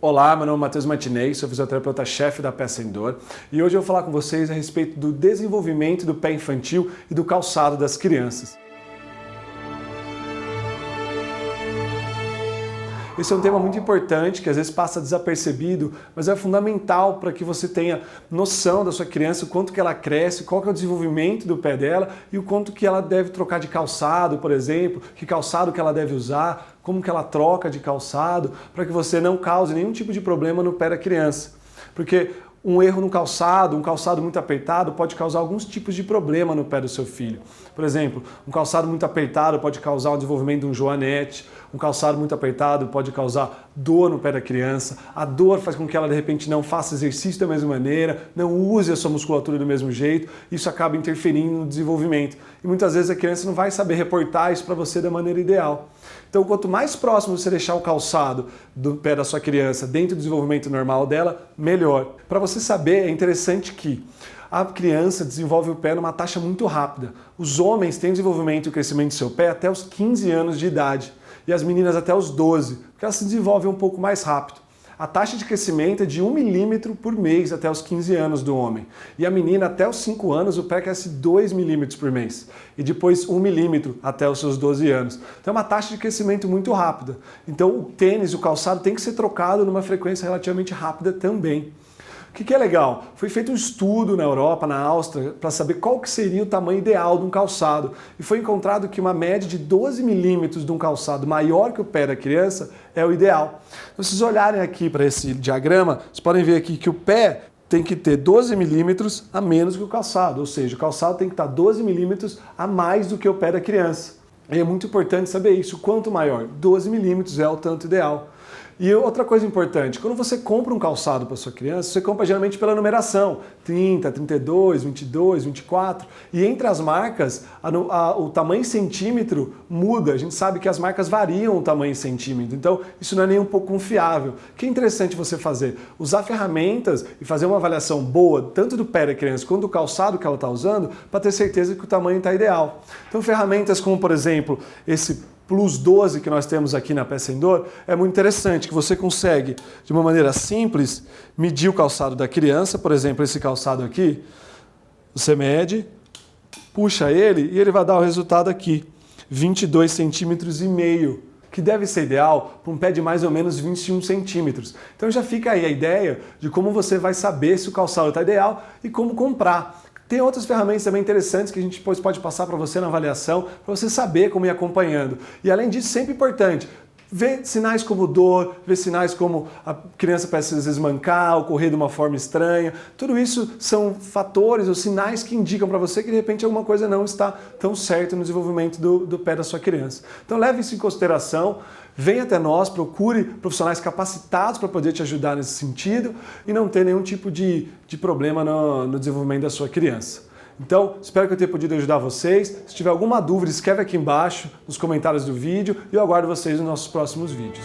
Olá, meu nome é Matheus Martinez, sou fisioterapeuta-chefe da Pé Sem Dor e hoje eu vou falar com vocês a respeito do desenvolvimento do pé infantil e do calçado das crianças. Esse é um tema muito importante, que às vezes passa desapercebido, mas é fundamental para que você tenha noção da sua criança, o quanto que ela cresce, qual que é o desenvolvimento do pé dela e o quanto que ela deve trocar de calçado, por exemplo, que calçado que ela deve usar, como que ela troca de calçado, para que você não cause nenhum tipo de problema no pé da criança. Porque um erro no calçado, um calçado muito apertado, pode causar alguns tipos de problema no pé do seu filho. Por exemplo, um calçado muito apertado pode causar o desenvolvimento de um joanete, um calçado muito apertado pode causar dor no pé da criança, a dor faz com que ela de repente não faça exercício da mesma maneira, não use a sua musculatura do mesmo jeito, isso acaba interferindo no desenvolvimento. E muitas vezes a criança não vai saber reportar isso para você da maneira ideal. Então, quanto mais próximo você deixar o calçado do pé da sua criança dentro do desenvolvimento normal dela, melhor. Para você saber, é interessante que a criança desenvolve o pé numa taxa muito rápida. Os homens têm desenvolvimento e crescimento do seu pé até os 15 anos de idade e as meninas até os 12, porque elas se desenvolvem um pouco mais rápido. A taxa de crescimento é de 1 milímetro por mês até os 15 anos do homem. E a menina, até os 5 anos, o pé cresce 2 milímetros por mês. E depois 1 milímetro até os seus 12 anos. Então é uma taxa de crescimento muito rápida. Então o tênis, o calçado tem que ser trocado numa frequência relativamente rápida também. O que é legal? Foi feito um estudo na Europa, na Áustria, para saber qual que seria o tamanho ideal de um calçado. E foi encontrado que uma média de 12 milímetros de um calçado maior que o pé da criança é o ideal. Se vocês olharem aqui para esse diagrama, vocês podem ver aqui que o pé tem que ter 12 milímetros a menos que o calçado. Ou seja, o calçado tem que estar 12 milímetros a mais do que o pé da criança. E é muito importante saber isso. Quanto maior, 12 milímetros é o tanto ideal. E outra coisa importante, quando você compra um calçado para sua criança, você compra geralmente pela numeração, 30, 32, 22, 24, e entre as marcas, o tamanho em centímetro muda, a gente sabe que as marcas variam o tamanho em centímetro, então isso não é nem um pouco confiável. O que é interessante você fazer? Usar ferramentas e fazer uma avaliação boa, tanto do pé da criança quanto do calçado que ela está usando, para ter certeza que o tamanho está ideal. Então ferramentas como, por exemplo, esse Plus 12 que nós temos aqui na Pé Sem Dor, é muito interessante, que você consegue, de uma maneira simples, medir o calçado da criança, por exemplo, esse calçado aqui, você mede, puxa ele e ele vai dar o resultado aqui, 22 centímetros e meio, que deve ser ideal para um pé de mais ou menos 21 centímetros. Então já fica aí a ideia de como você vai saber se o calçado está ideal e como comprar. Tem outras ferramentas também interessantes que a gente depois pode passar para você na avaliação, para você saber como ir acompanhando. E além disso, sempre importante, ver sinais como dor, ver sinais como a criança parece às vezes mancar ou correr de uma forma estranha. Tudo isso são fatores ou sinais que indicam para você que de repente alguma coisa não está tão certa no desenvolvimento do pé da sua criança. Então leve isso em consideração, venha até nós, procure profissionais capacitados para poder te ajudar nesse sentido e não ter nenhum tipo de problema no desenvolvimento da sua criança. Então, espero que eu tenha podido ajudar vocês. Se tiver alguma dúvida, escreve aqui embaixo nos comentários do vídeo e eu aguardo vocês nos nossos próximos vídeos.